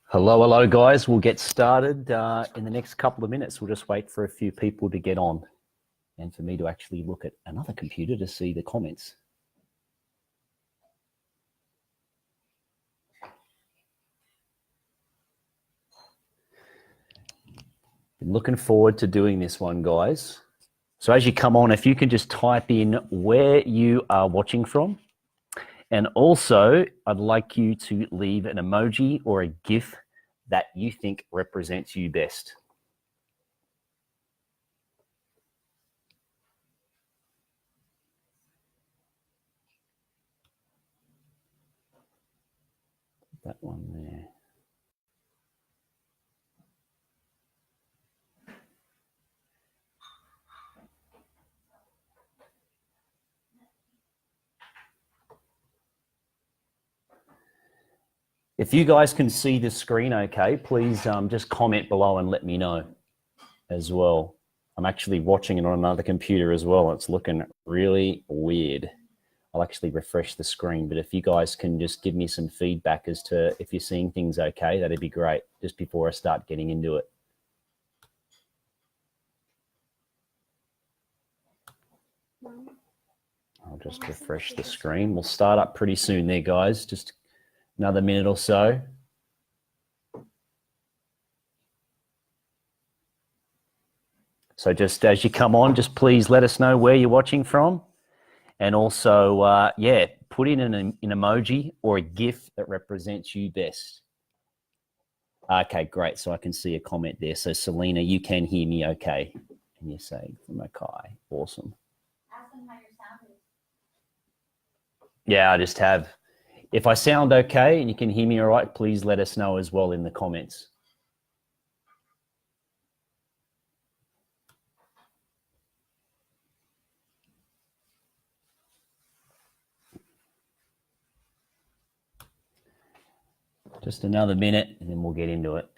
Hello, guys. We'll get started in the next couple of minutes. We'll just wait for a few people to get on and for me to actually look at another computer to see the comments. Been looking forward to doing this one, guys. So as you come on, if you can just type in where you are watching from. And also, I'd like you to leave an emoji or a GIF that you think represents you best. That one there. If you guys can see the screen okay, please just comment below and let me know as well. I'm actually watching it on another computer as well. It's looking really weird. I'll actually refresh the screen, but if you guys can just give me some feedback as to if you're seeing things okay, that'd be great just before I start getting into it. I'll just refresh the screen. We'll start up pretty soon there, guys. Just another minute or so. So just as you come on, just please let us know where you're watching from. And also, yeah, put in an emoji or a GIF that represents you best. Okay, great. So I can see a comment there. So Selena, you can hear me okay. And you're saying from okay. Awesome. Ask them how your sound is. Yeah, I just have. If I sound okay and you can hear me all right, please let us know as well in the comments. Just another minute and then we'll get into it.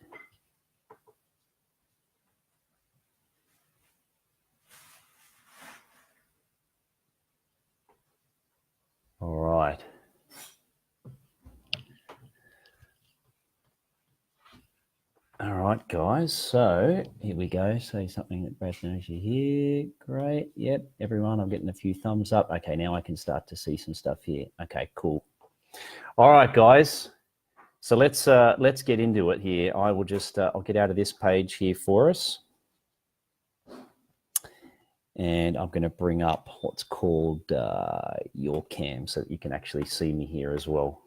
All right. All right, guys, so here we go. Say something that Brad knows you're here. Great. Yep, everyone, I'm getting a few thumbs up. Okay, now I can start to see some stuff here. Okay, cool. All right, guys. So let's get into it here. I will just, I'll get out of this page here for us. And I'm going to bring up what's called your cam so that you can actually see me here as well.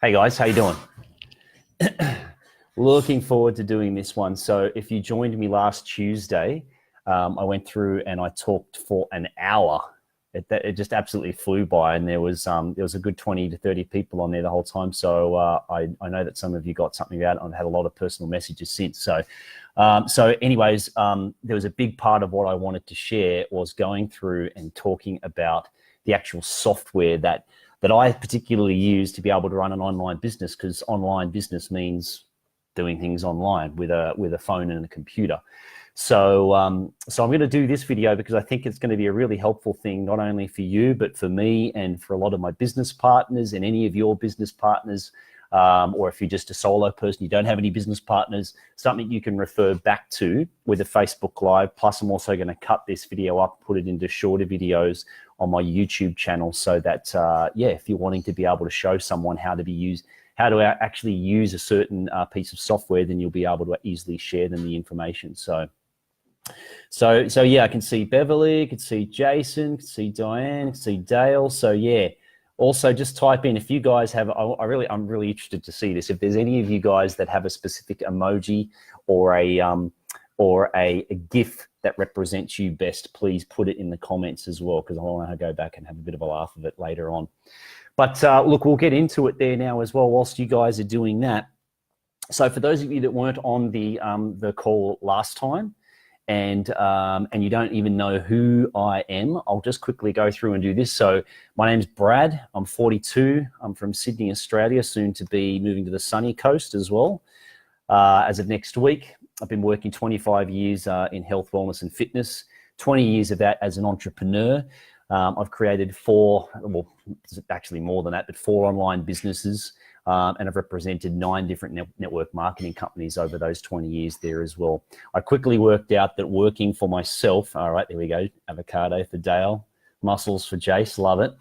Hey, guys, how you doing? Looking forward to doing this one. So if you joined me last Tuesday, I went through and I talked for an hour. It just absolutely flew by, and there was a good 20 to 30 people on there the whole time. So I know that some of you got something out, and I've had a lot of personal messages since. So anyways, there was a big part of what I wanted to share was going through and talking about the actual software that I particularly use to be able to run an online business, because online business means doing things online with a phone and a computer. So so I'm going to do this video because I think it's going to be a really helpful thing, not only for you, but for me and for a lot of my business partners and any of your business partners, or if you're just a solo person, you don't have any business partners, something you can refer back to with a Facebook Live. Plus, I'm also going to cut this video up, put it into shorter videos on my YouTube channel so that, yeah, if you're wanting to be able to show someone how to actually use a certain piece of software, then you'll be able to easily share them the information. So yeah, I can see Beverly, I can see Jason, I can see Diane, I can see Dale. So yeah, also just type in if you guys have. I'm really interested to see this. If there's any of you guys that have a specific emoji or a GIF that represents you best, please put it in the comments as well, because I want to go back and have a bit of a laugh of it later on. But look, we'll get into it there now as well whilst you guys are doing that. So for those of you that weren't on the call last time, and you don't even know who I am, I'll just quickly go through and do this. So my name's Brad. I'm 42. I'm from Sydney, Australia, soon to be moving to the sunny coast as well as of next week. I've been working 25 years in health, wellness, and fitness, 20 years of that as an entrepreneur. I've created 4, well, actually more than that, but 4 online businesses, and I've represented 9 different network marketing companies over those 20 years there as well. I quickly worked out that working for myself, all right, there we go, avocado for Dale, muscles for Jace, love it.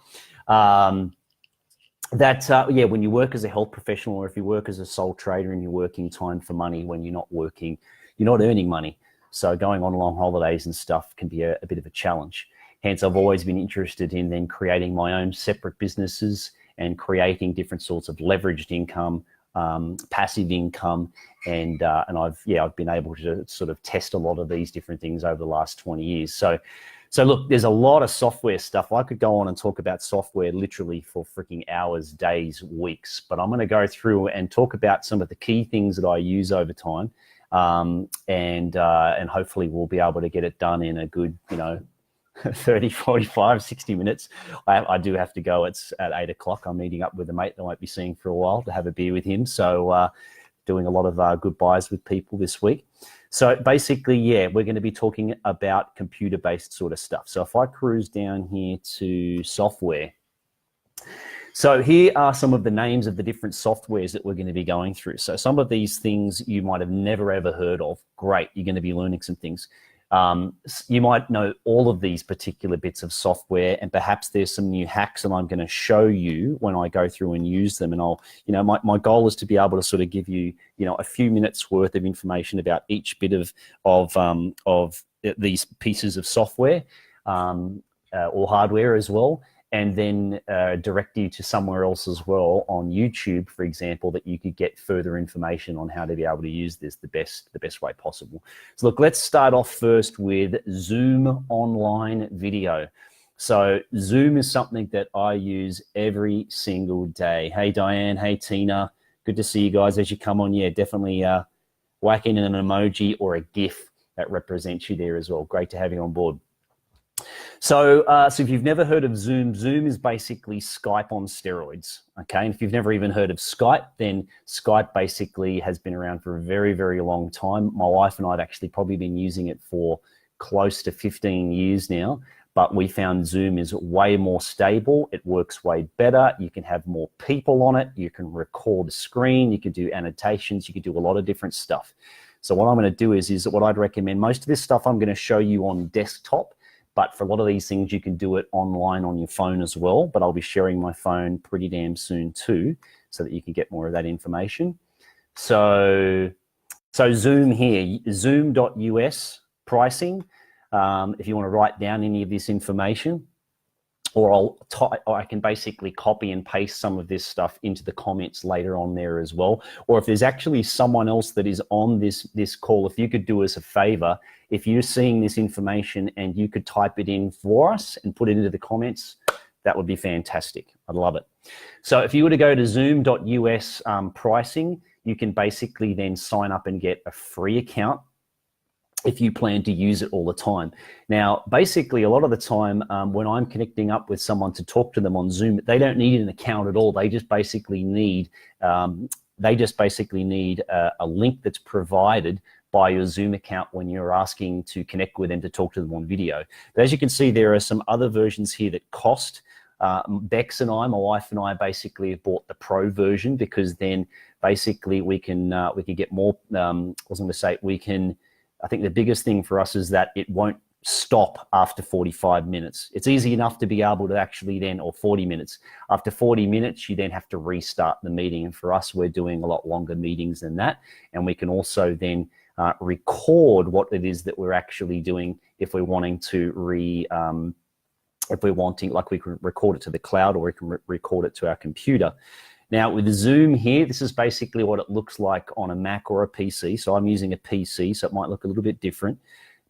Yeah, when you work as a health professional, or if you work as a sole trader and you're working time for money, when you're not working, you're not earning money. So going on long holidays and stuff can be a bit of a challenge. Hence, I've always been interested in then creating my own separate businesses and creating different sorts of leveraged income, passive income, and I've been able to sort of test a lot of these different things over the last 20 years. So look, there's a lot of software stuff. I could go on and talk about software literally for freaking hours, days, weeks, but I'm going to go through and talk about some of the key things that I use over time, and hopefully we'll be able to get it done in a good, 30, 45, 60 minutes. I do have to go. It's at 8 o'clock. I'm meeting up with a mate that I won't be seeing for a while to have a beer with him. So doing a lot of goodbyes with people this week. So basically, yeah, we're going to be talking about computer-based sort of stuff. So if I cruise down here to software, so here are some of the names of the different softwares that we're going to be going through. So some of these things you might have never ever heard of. Great, you're going to be learning some things. You might know all of these particular bits of software, and perhaps there's some new hacks that I'm going to show you when I go through and use them. And I'll, my goal is to be able to sort of give you, a few minutes worth of information about each bit of these pieces of software, or hardware as well. And then direct you to somewhere else as well on YouTube, for example, that you could get further information on how to be able to use this the best way possible. So look, let's start off first with Zoom online video. So Zoom is something that I use every single day. Hey, Diane. Hey, Tina. Good to see you guys as you come on. Yeah, definitely whack in an emoji or a GIF that represents you there as well. Great to have you on board. So if you've never heard of Zoom, Zoom is basically Skype on steroids, okay? And if you've never even heard of Skype, then Skype basically has been around for a very, very long time. My wife and I have actually probably been using it for close to 15 years now, but we found Zoom is way more stable. It works way better. You can have more people on it. You can record a screen. You can do annotations. You can do a lot of different stuff. So what I'm going to do is what I'd recommend, most of this stuff I'm going to show you on desktop. But for a lot of these things, you can do it online on your phone as well. But I'll be sharing my phone pretty damn soon too, so that you can get more of that information. So Zoom here, zoom.us pricing. If you want to write down any of this information, or I can basically copy and paste some of this stuff into the comments later on there as well. Or if there's actually someone else that is on this call, if you could do us a favor, if you're seeing this information and you could type it in for us and put it into the comments, that would be fantastic. I'd love it. So if you were to go to zoom.us pricing, you can basically then sign up and get a free account if you plan to use it all the time. Now, basically, a lot of the time when I'm connecting up with someone to talk to them on Zoom, they don't need an account at all. They just basically need a link that's provided by your Zoom account when you're asking to connect with them to talk to them on video. But as you can see, there are some other versions here that cost. Bex and I, my wife and I, basically have bought the Pro version because then basically we can get more. I think the biggest thing for us is that it won't stop after 45 minutes. It's easy enough to be able to actually then, or 40 minutes. After 40 minutes, you then have to restart the meeting. And for us, we're doing a lot longer meetings than that. And we can also then record what it is that we're actually doing if we're wanting to like we can record it to the cloud, or we can record it to our computer. Now with Zoom here, this is basically what it looks like on a Mac or a PC. So I'm using a PC, so it might look a little bit different.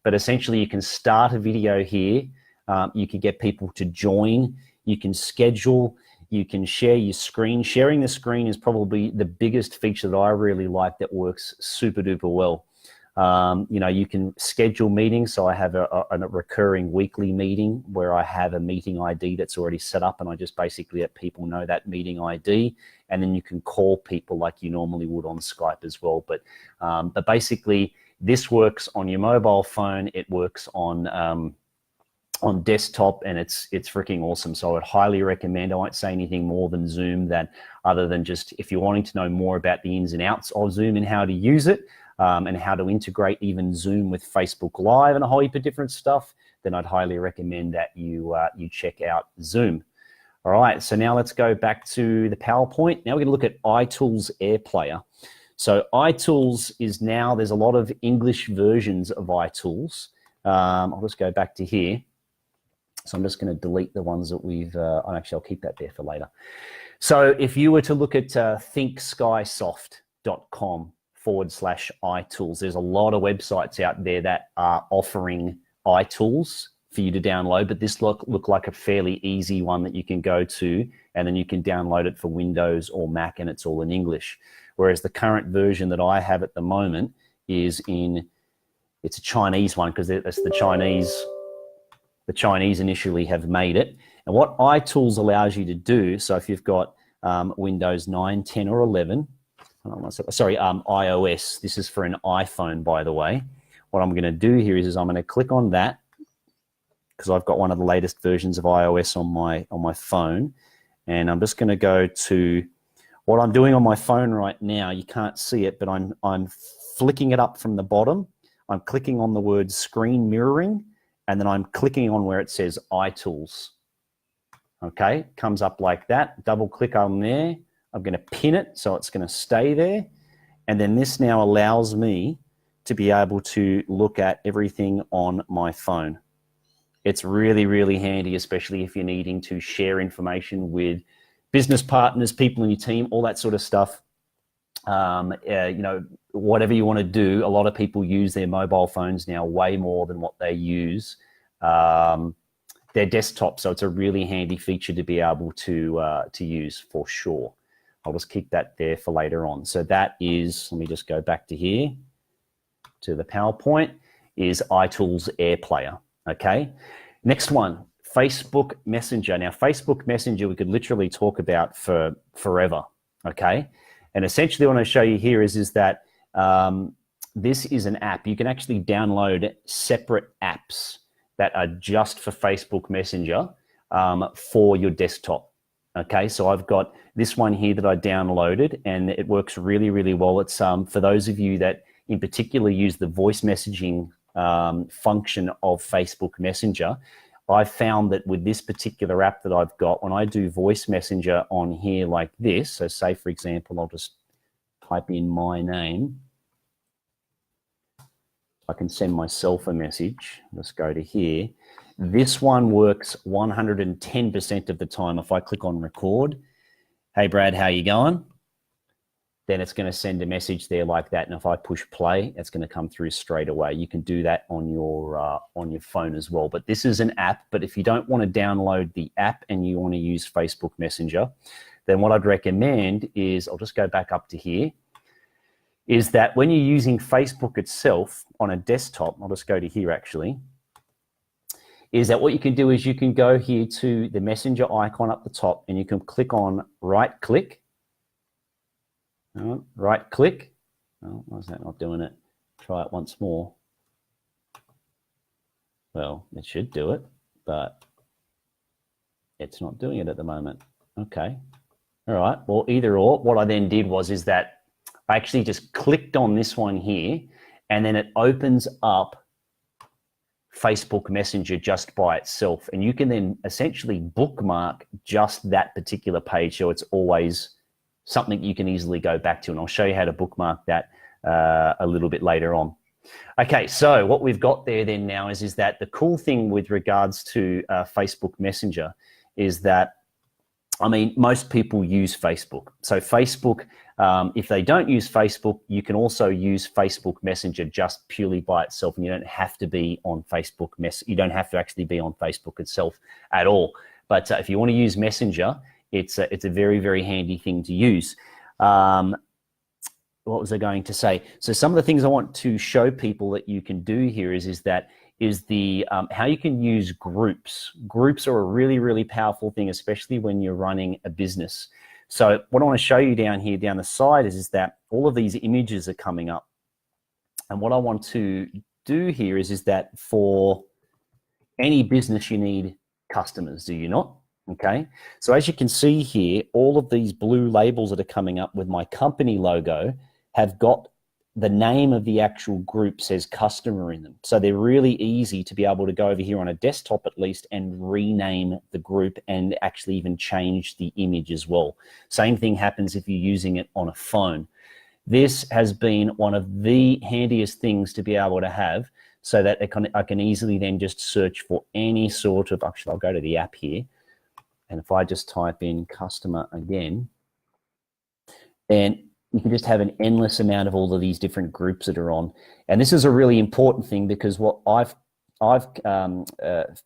But essentially you can start a video here. You can get people to join. You can schedule. You can share your screen. Sharing the screen is probably the biggest feature that I really like that works super duper well. You can schedule meetings. So I have a recurring weekly meeting where I have a meeting ID that's already set up, and I just basically let people know that meeting ID, and then you can call people like you normally would on Skype as well. But basically this works on your mobile phone. It works on on desktop, and it's freaking awesome. So I would highly recommend. I won't say anything more than Zoom, that other than just if you're wanting to know more about the ins and outs of Zoom and how to use it, and how to integrate even Zoom with Facebook Live and a whole heap of different stuff, then I'd highly recommend that you check out Zoom. All right, so now let's go back to the PowerPoint. Now we're going to look at iTools AirPlayer. So iTools is now, there's a lot of English versions of iTools. I'll just go back to here. So I'm just going to delete the ones that we've, actually I'll keep that there for later. So if you were to look at thinkskysoft.com/iTools, there's a lot of websites out there that are offering iTools for you to download, but this look like a fairly easy one that you can go to, and then you can download it for Windows or Mac, and it's all in English. Whereas the current version that I have at the moment is it's a Chinese one, because that's the Chinese initially have made it. And what iTools allows you to do, so if you've got Windows 9, 10, or 11, iOS, this is for an iPhone, by the way. What I'm going to do here is I'm going to click on that, because I've got one of the latest versions of iOS on my phone, and I'm just going to go to what I'm doing on my phone right now. You can't see it, but I'm flicking it up from the bottom. I'm clicking on the word screen mirroring, and then I'm clicking on where it says iTools. Okay, comes up like that. Double click on there. I'm going to pin it so it's going to stay there. And then this now allows me to be able to look at everything on my phone. It's really, really handy, especially if you're needing to share information with business partners, people in your team, all that sort of stuff. You know, whatever you want to do, a lot of people use their mobile phones now way more than what they use their desktop. So it's a really handy feature to be able to use for sure. I'll just keep that there for later on. So that is, let me just go back to here to the PowerPoint, is iTools AirPlayer. Okay. Next one, Facebook Messenger. Now, Facebook Messenger, we could literally talk about for forever. Okay. And essentially what I want to show you here is that this is an app. You can actually download separate apps that are just for Facebook Messenger for your desktop. Okay, so I've got this one here that I downloaded, and it works really, really well. It's for those of you that in particular use the voice messaging function of Facebook Messenger. I've found that with this particular app that I've got, when I do voice messenger on here like this, so say for example, I'll just type in my name. I can send myself a message. Let's go to here. This one works 110% of the time. If I click on record, hey Brad, how you going? Then it's going to send a message there like that. And if I push play, it's going to come through straight away. You can do that on your phone as well. But this is an app. But if you don't want to download the app and you want to use Facebook Messenger, then what I'd recommend is, I'll just go back up to here, is that when you're using Facebook itself on a desktop, I'll just go to here actually, is that what you can do is you can go here to the messenger icon up the top, and you can click on right click. Right click. Oh, why is that not doing it? Try it once more. Well, it should do it, but it's not doing it at the moment. Okay. All right. Well, either or. What I then did is that I actually just clicked on this one here, and then it opens up Facebook Messenger just by itself. And you can then essentially bookmark just that particular page, so it's always something you can easily go back to. And I'll show you how to bookmark that a little bit later on. Okay, so what we've got there then now is that the cool thing with regards to Facebook Messenger is that, I mean, most people use Facebook. So Facebook, if they don't use Facebook, you can also use Facebook Messenger just purely by itself, and you don't have to be on Facebook. You don't have to actually be on Facebook itself at all. But if you want to use Messenger, it's a very, very handy thing to use. What was I going to say? So some of the things I want to show people that you can do here is how you can use groups. Groups are a really, really powerful thing, especially when you're running a business. So what I want to show you down here, down the side, is that all of these images are coming up. And what I want to do here is that for any business, you need customers, do you not? Okay. So as you can see here, all of these blue labels that are coming up with my company logo have got the name of the actual group says customer in them. So they're really easy to be able to go over here on a desktop at least and rename the group and actually even change the image as well. Same thing happens if you're using it on a phone. This has been one of the handiest things to be able to have so that I can easily then just search for any sort of, actually I'll go to the app here. And if I just type in customer again, and you can just have an endless amount of all of these different groups that are on. And this is a really important thing because what I've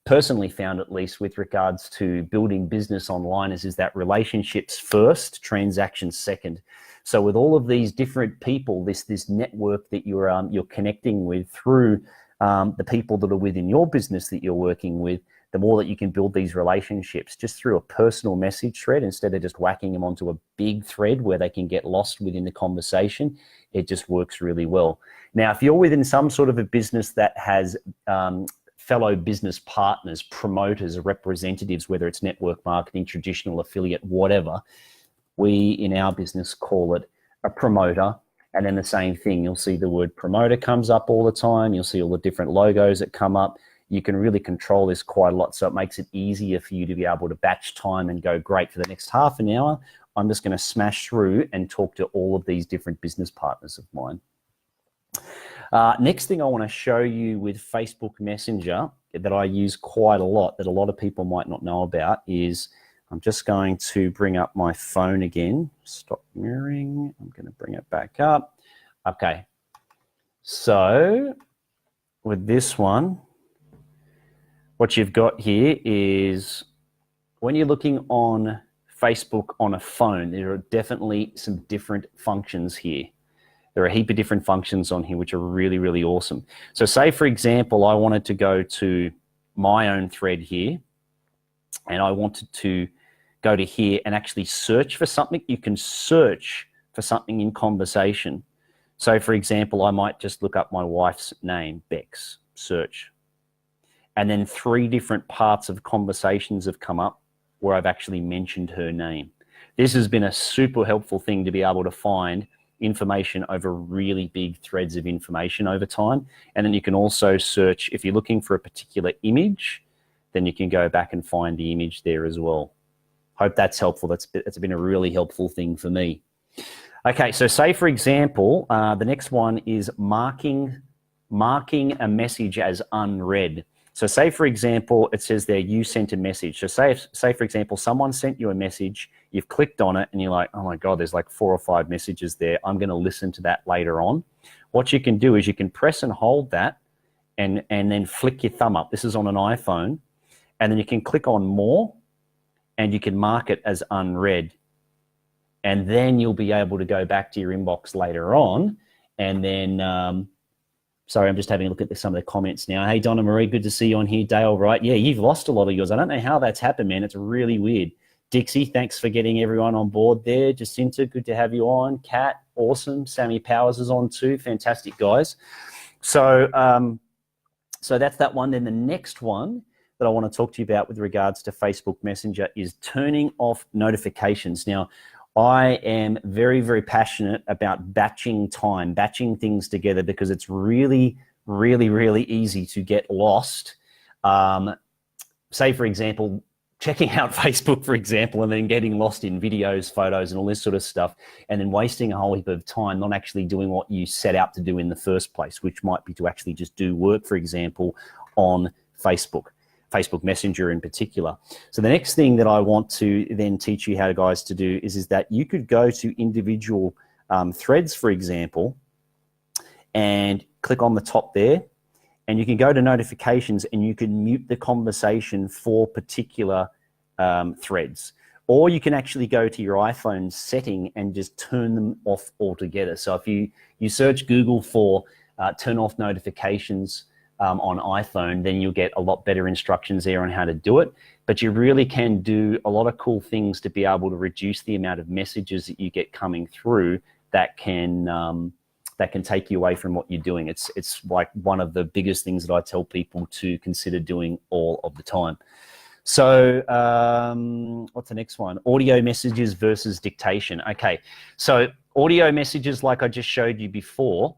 personally found, at least with regards to building business online, is that relationships first, transactions second. So with all of these different people, this network that you're connecting with through the people that are within your business that you're working with, the more that you can build these relationships just through a personal message thread instead of just whacking them onto a big thread where they can get lost within the conversation, it just works really well. Now, if you're within some sort of a business that has fellow business partners, promoters, representatives, whether it's network marketing, traditional affiliate, whatever, we in our business call it a promoter. And then the same thing, you'll see the word promoter comes up all the time. You'll see all the different logos that come up. You can really control this quite a lot. So it makes it easier for you to be able to batch time and go, great, for the next half an hour, I'm just going to smash through and talk to all of these different business partners of mine. Next thing I want to show you with Facebook Messenger that I use quite a lot, that a lot of people might not know about, is I'm just going to bring up my phone again. Stop mirroring. I'm going to bring it back up. Okay. So with this one, what you've got here is when you're looking on Facebook on a phone, there are definitely some different functions here. There are a heap of different functions on here which are really, really awesome. So say, for example, I wanted to go to my own thread here and I wanted to go to here and actually search for something. You can search for something in conversation. So for example, I might just look up my wife's name, Bex, search. And then 3 different parts of conversations have come up where I've actually mentioned her name. This has been a super helpful thing to be able to find information over really big threads of information over time. And then you can also search, if you're looking for a particular image, then you can go back and find the image there as well. Hope that's helpful. That's been a really helpful thing for me. Okay, so say for example, the next one is marking a message as unread. So say for example, it says there you sent a message. So say for example, someone sent you a message, you've clicked on it and you're like, oh my God, there's like 4 or 5 messages there. I'm going to listen to that later on. What you can do is you can press and hold that and then flick your thumb up. This is on an iPhone. And then you can click on more and you can mark it as unread. And then you'll be able to go back to your inbox later on and then, sorry, I'm just having a look at some of the comments now. Hey, Donna Marie, good to see you on here. Dale, right? Yeah, you've lost a lot of yours. I don't know how that's happened, man. It's really weird. Dixie, thanks for getting everyone on board there. Jacinta, good to have you on. Kat, awesome. Sammy Powers is on too. Fantastic, guys. So, so that's that one. Then the next one that I want to talk to you about with regards to Facebook Messenger is turning off notifications. Now, I am very, very passionate about batching time, batching things together because it's really, really, really easy to get lost. Say, for example, checking out Facebook, for example, and then getting lost in videos, photos, and all this sort of stuff, and then wasting a whole heap of time not actually doing what you set out to do in the first place, which might be to actually just do work, for example, on Facebook Messenger in particular. So the next thing that I want to then teach you how guys to do is that you could go to individual threads, for example, and click on the top there, and you can go to notifications and you can mute the conversation for particular threads. Or you can actually go to your iPhone setting and just turn them off altogether. So if you search Google for turn off notifications on iPhone, then you'll get a lot better instructions there on how to do it. But you really can do a lot of cool things to be able to reduce the amount of messages that you get coming through that can that can take you away from what you're doing. It's like one of the biggest things that I tell people to consider doing all of the time. So what's the next one? Audio messages versus dictation. Okay, so audio messages, like I just showed you before,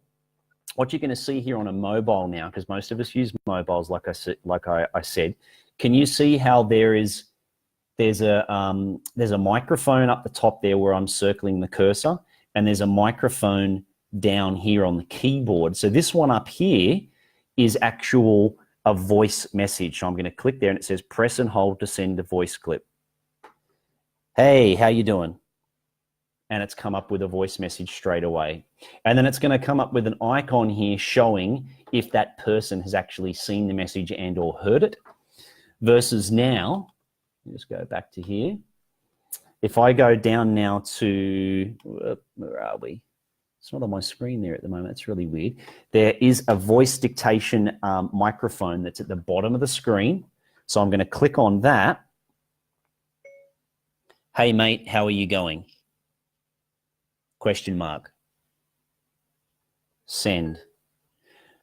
what you're going to see here on a mobile now, because most of us use mobiles, like I said, can you see how there's a microphone up the top there where I'm circling the cursor, and there's a microphone down here on the keyboard. So this one up here is a voice message. So I'm going to click there and it says press and hold to send a voice clip. Hey, how you doing? And it's come up with a voice message straight away. And then it's going to come up with an icon here showing if that person has actually seen the message and or heard it. Versus now, let's go back to here. If I go down now to, where are we? It's not on my screen there at the moment. It's really weird. There is a voice dictation microphone that's at the bottom of the screen. So I'm going to click on that. Hey, mate, how are you going? Question mark. Send.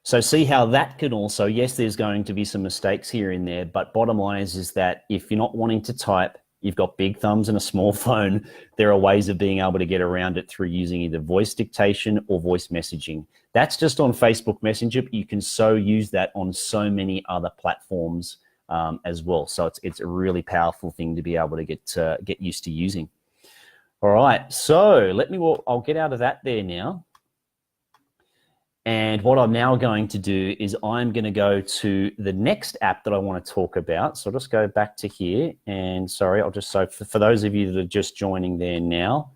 So see how that can also, yes, there's going to be some mistakes here and there, but bottom line is that if you're not wanting to type, you've got big thumbs and a small phone, there are ways of being able to get around it through using either voice dictation or voice messaging. That's just on Facebook Messenger, but you can use that on so many other platforms as well. So it's a really powerful thing to be able to get used to using. All right, so I'll get out of that there now. And what I'm now going to do is I'm going to go to the next app that I want to talk about. So I'll just go back to here. And sorry, so for those of you that are just joining there now,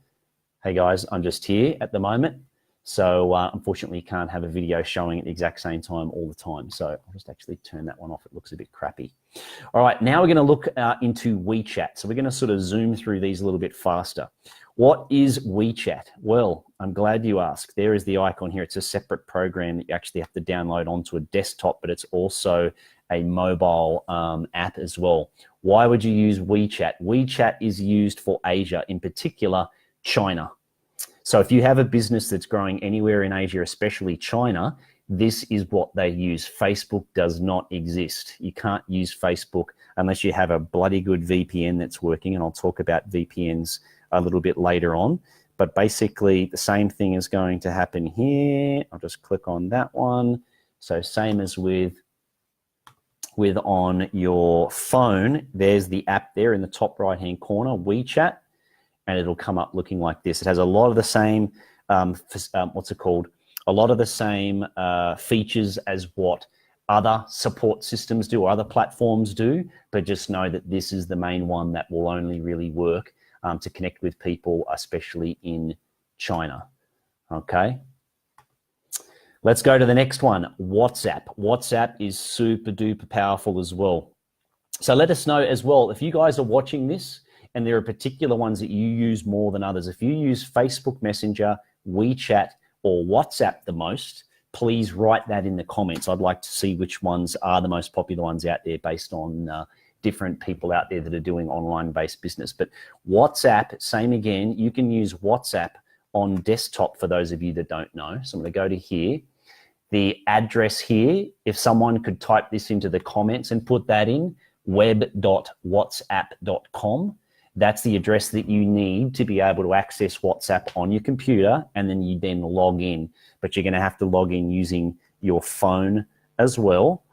hey guys, I'm just here at the moment. So unfortunately, you can't have a video showing at the exact same time all the time. So I'll just actually turn that one off. It looks a bit crappy. All right, now we're going to look into WeChat. So we're going to sort of zoom through these a little bit faster. What is WeChat? Well, I'm glad you asked. There is the icon here. It's a separate program that you actually have to download onto a desktop, but it's also a mobile app as well. Why would you use WeChat? WeChat is used for Asia, in particular, China. So if you have a business that's growing anywhere in Asia, especially China, this is what they use. Facebook does not exist. You can't use Facebook unless you have a bloody good VPN that's working, and I'll talk about VPNs a little bit later on. But basically, the same thing is going to happen here. I'll just click on that one. So same as with on your phone, there's the app there in the top right-hand corner, WeChat, and it'll come up looking like this. It has a lot of the same, a lot of the same features as what other support systems do or other platforms do, but just know that this is the main one that will only really work to connect with people, especially in China. Okay. Let's go to the next one, WhatsApp. WhatsApp is super duper powerful as well. So let us know as well, if you guys are watching this and there are particular ones that you use more than others, if you use Facebook Messenger, WeChat, or WhatsApp the most, please write that in the comments. I'd like to see which ones are the most popular ones out there based on different people out there that are doing online-based business. But WhatsApp, same again, you can use WhatsApp on desktop for those of you that don't know. So I'm going to go to here. The address here, if someone could type this into the comments and put that in, web.whatsapp.com. That's the address that you need to be able to access WhatsApp on your computer, and then you then log in. But you're going to have to log in using your phone as well.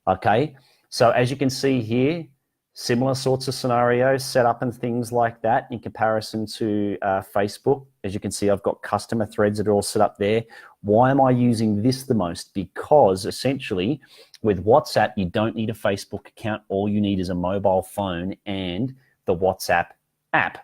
Okay, so as you can see here, similar sorts of scenarios set up and things like that in comparison to Facebook. As you can see, I've got customer threads that are all set up there. Why am I using this the most? Because essentially with WhatsApp, you don't need a Facebook account. All you need is a mobile phone and the WhatsApp app.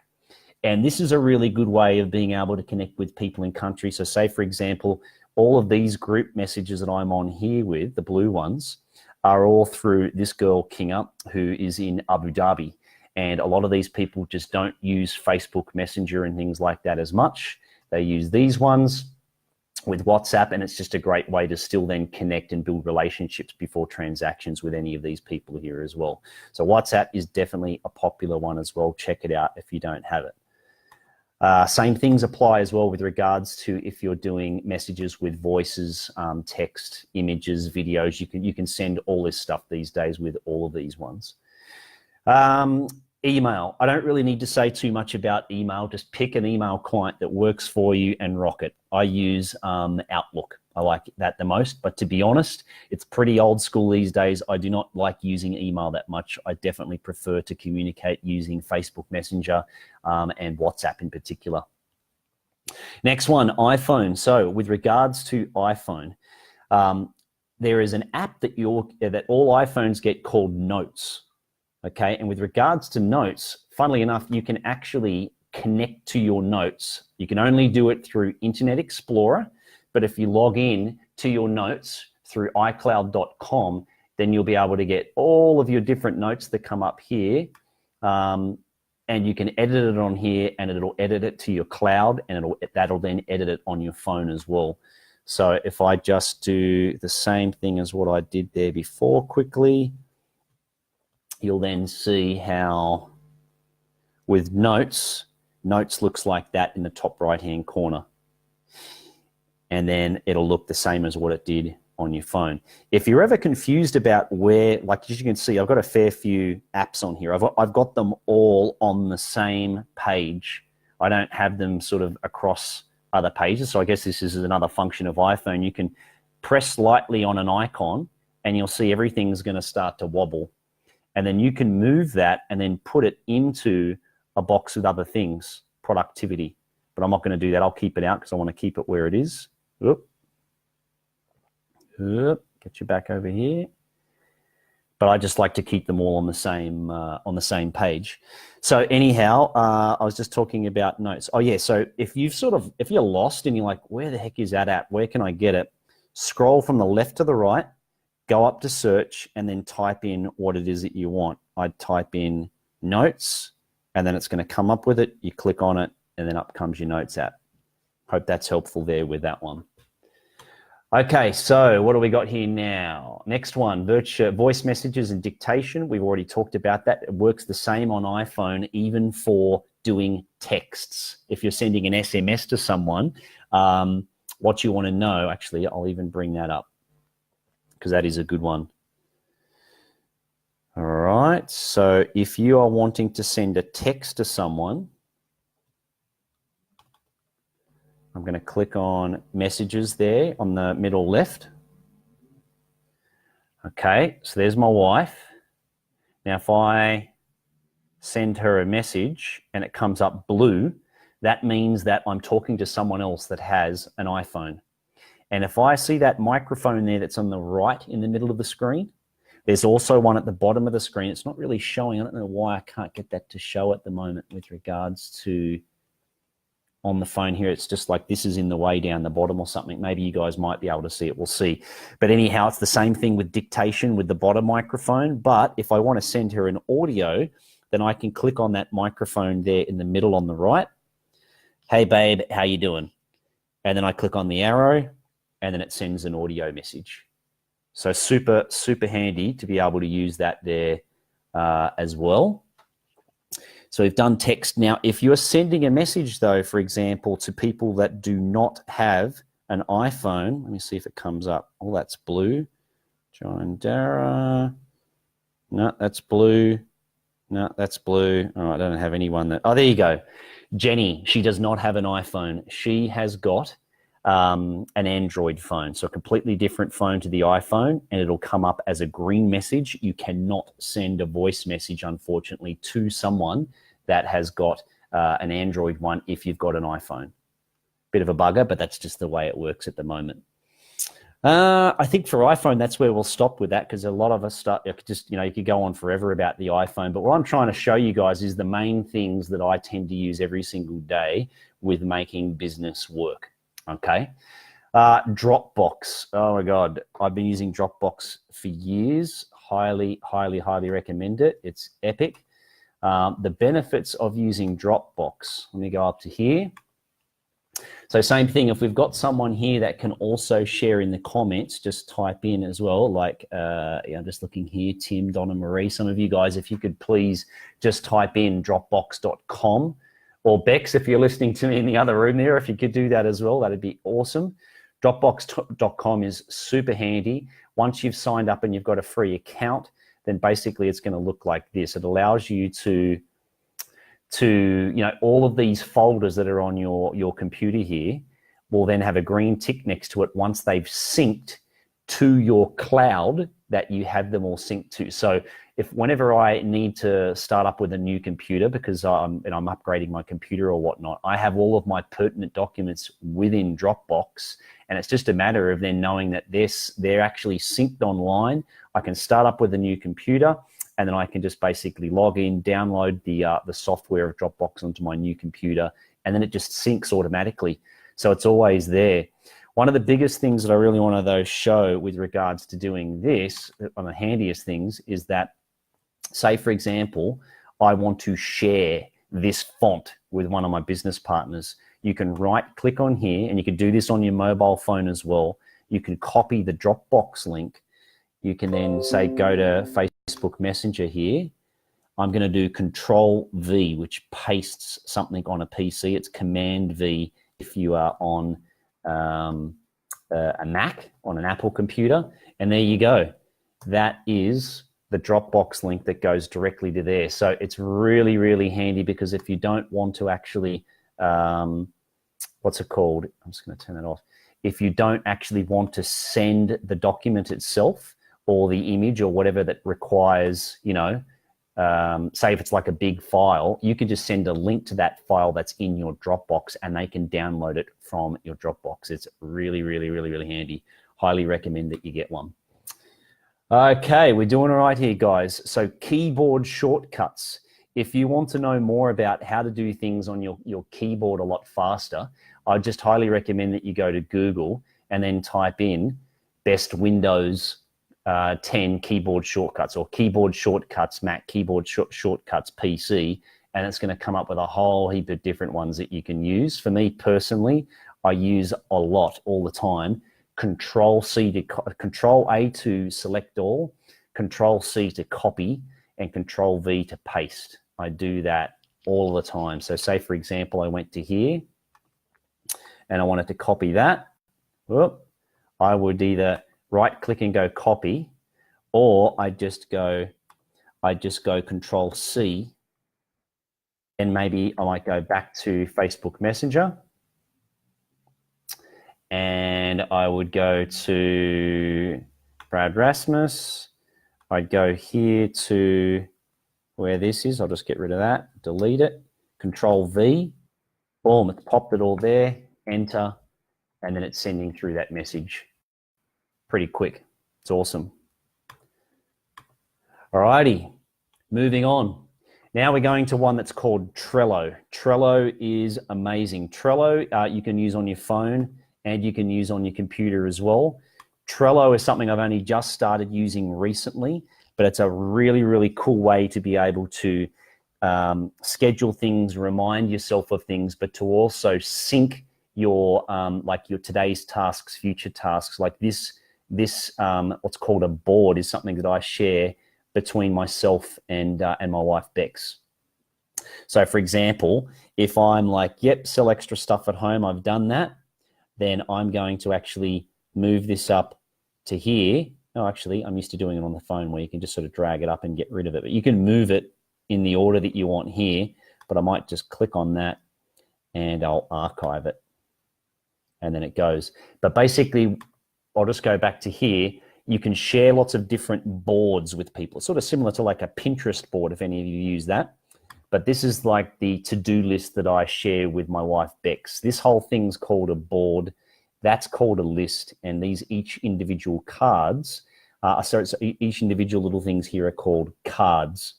And this is a really good way of being able to connect with people in countries. So say, for example, all of these group messages that I'm on here with, the blue ones, are all through this girl, Kinga, who is in Abu Dhabi. And a lot of these people just don't use Facebook Messenger and things like that as much. They use these ones with WhatsApp, and it's just a great way to still then connect and build relationships before transactions with any of these people here as well. So WhatsApp is definitely a popular one as well. Check it out if you don't have it. Same things apply as well with regards to if you're doing messages with voices, text, images, videos. You can send all this stuff these days with all of these ones. Email. I don't really need to say too much about email. Just pick an email client that works for you and rock it. I use Outlook. I like that the most, but to be honest, it's pretty old school these days. I do not like using email that much. I definitely prefer to communicate using Facebook Messenger and WhatsApp in particular. Next one, iPhone. So with regards to iPhone, there is an app that all iPhones get called Notes. Okay, and with regards to Notes, funnily enough, you can actually connect to your notes. You can only do it through Internet Explorer, but if you log in to your notes through iCloud.com, then you'll be able to get all of your different notes that come up here, and you can edit it on here, and it'll edit it to your cloud, and that'll then edit it on your phone as well. So if I just do the same thing as what I did there before quickly, you'll then see how with Notes looks like that in the top right-hand corner. And then it'll look the same as what it did on your phone. If you're ever confused about where, like as you can see, I've got a fair few apps on here. I've got them all on the same page. I don't have them sort of across other pages. So I guess this is another function of iPhone. You can press lightly on an icon and you'll see everything's going to start to wobble. And then you can move that and then put it into a box with other things, productivity. But I'm not going to do that. I'll keep it out because I want to keep it where it is. Oop. Oop. Get you back over here. But I just like to keep them all on the same page. So anyhow, I was just talking about Notes. Oh yeah, so if you're lost and you're like, where the heck is that app? Where can I get it? Scroll from the left to the right, go up to search, and then type in what it is that you want. I'd type in Notes, and then it's going to come up with it. You click on it, and then up comes your Notes app. Hope that's helpful there with that one. Okay, so what do we got here now? Next one, voice messages and dictation. We've already talked about that. It works the same on iPhone, even for doing texts. If you're sending an SMS to someone, what you want to know, actually, I'll even bring that up because that is a good one. All right, so if you are wanting to send a text to someone, I'm going to click on messages there on the middle left. Okay, so there's my wife. Now, if I send her a message and it comes up blue, that means that I'm talking to someone else that has an iPhone. And if I see that microphone there that's on the right in the middle of the screen, there's also one at the bottom of the screen. It's not really showing. I don't know why I can't get that to show at the moment with regards to on the phone here. It's just like this is in the way down the bottom or something. Maybe you guys might be able to see it. We'll see. But anyhow, it's the same thing with dictation with the bottom microphone. But if I want to send her an audio, then I can click on that microphone there in the middle on the right. Hey, babe, how you doing? And then I click on the arrow, and then it sends an audio message. So super, super handy to be able to use that there as well. So we've done text. Now, if you're sending a message, though, for example, to people that do not have an iPhone, let me see if it comes up. Oh, that's blue. John Dara. No, that's blue. No, that's blue. Oh, I don't have anyone that. Oh, there you go. Jenny, she does not have an iPhone. She has got an Android phone. So a completely different phone to the iPhone, and it'll come up as a green message. You cannot send a voice message, unfortunately, to someone that has got an Android one if you've got an iPhone. Bit of a bugger, but that's just the way it works at the moment. I think for iPhone, that's where we'll stop with that, because a lot of us you could go on forever about the iPhone. But what I'm trying to show you guys is the main things that I tend to use every single day with making business work. Okay. Dropbox. Oh my God. I've been using Dropbox for years. Highly, highly, highly recommend it. It's epic. The benefits of using Dropbox. Let me go up to here. So same thing, if we've got someone here that can also share in the comments, just type in as well, like, I'm just looking here, Tim, Donna Marie, some of you guys, if you could please just type in dropbox.com Or Bex, if you're listening to me in the other room there, if you could do that as well, that'd be awesome. Dropbox.com is super handy. Once you've signed up and you've got a free account, then basically it's going to look like this. It allows you to all of these folders that are on your computer here will then have a green tick next to it once they've synced to your cloud that you have them all synced to. So whenever I need to start up with a new computer because I'm upgrading my computer or whatnot, I have all of my pertinent documents within Dropbox, and it's just a matter of then knowing that they're actually synced online. I can start up with a new computer, and then I can just basically log in, download the software of Dropbox onto my new computer, and then it just syncs automatically. So it's always there. One of the biggest things that I really want to show with regards to doing this, one of the handiest things, is that, say for example, I want to share this font with one of my business partners. You can right click on here, and you can do this on your mobile phone as well. You can copy the Dropbox link. You can then say, go to Facebook Messenger here. I'm going to do Control V, which pastes something on a PC. It's Command V if you are on a Mac, on an Apple computer. And there you go. That is the Dropbox link that goes directly to there. So it's really, really handy, because if you don't want to actually, what's it called? I'm just going to turn that off. If you don't actually want to send the document itself or the image or whatever that requires, say if it's like a big file, you can just send a link to that file that's in your Dropbox, and they can download it from your Dropbox. It's really, really, really, really handy. Highly recommend that you get one. Okay, we're doing all right here, guys. So keyboard shortcuts. If you want to know more about how to do things on your keyboard a lot faster, I just highly recommend that you go to Google and then type in best Windows 10 keyboard shortcuts, or keyboard shortcuts Mac, keyboard shortcuts PC, and it's going to come up with a whole heap of different ones that you can use. For me personally, I use a lot all the time. Control A to select all, Control C to copy, and Control V to paste. I do that all the time. So say for example, I went to here and I wanted to copy that. Whoop, I would either right click and go copy, or I just go Control C, and maybe I might go back to Facebook Messenger, and I would go to Brad Rasmus. I'd go here to where this is. I'll just get rid of that, delete it, Control V, boom, it's popped it all there, enter, and then it's sending through that message pretty quick. It's awesome. Alrighty, moving on. Now we're going to one that's called Trello. Trello is amazing. Trello you can use on your phone, and you can use on your computer as well. Trello is something I've only just started using recently, but it's a really, really cool way to be able to schedule things, remind yourself of things, but to also sync your like your today's tasks, future tasks. Like this what's called a board is something that I share between myself and my wife Bex. So for example, if I'm like, yep, sell extra stuff at home, I've done that, then I'm going to actually move this up to here. Oh, actually, I'm used to doing it on the phone where you can just sort of drag it up and get rid of it. But you can move it in the order that you want here, but I might just click on that and I'll archive it. And then it goes. But basically, I'll just go back to here. You can share lots of different boards with people. It's sort of similar to like a Pinterest board, if any of you use that. But this is like the to-do list that I share with my wife, Bex. This whole thing's called a board. That's called a list. And these each individual cards, each individual little things here are called cards.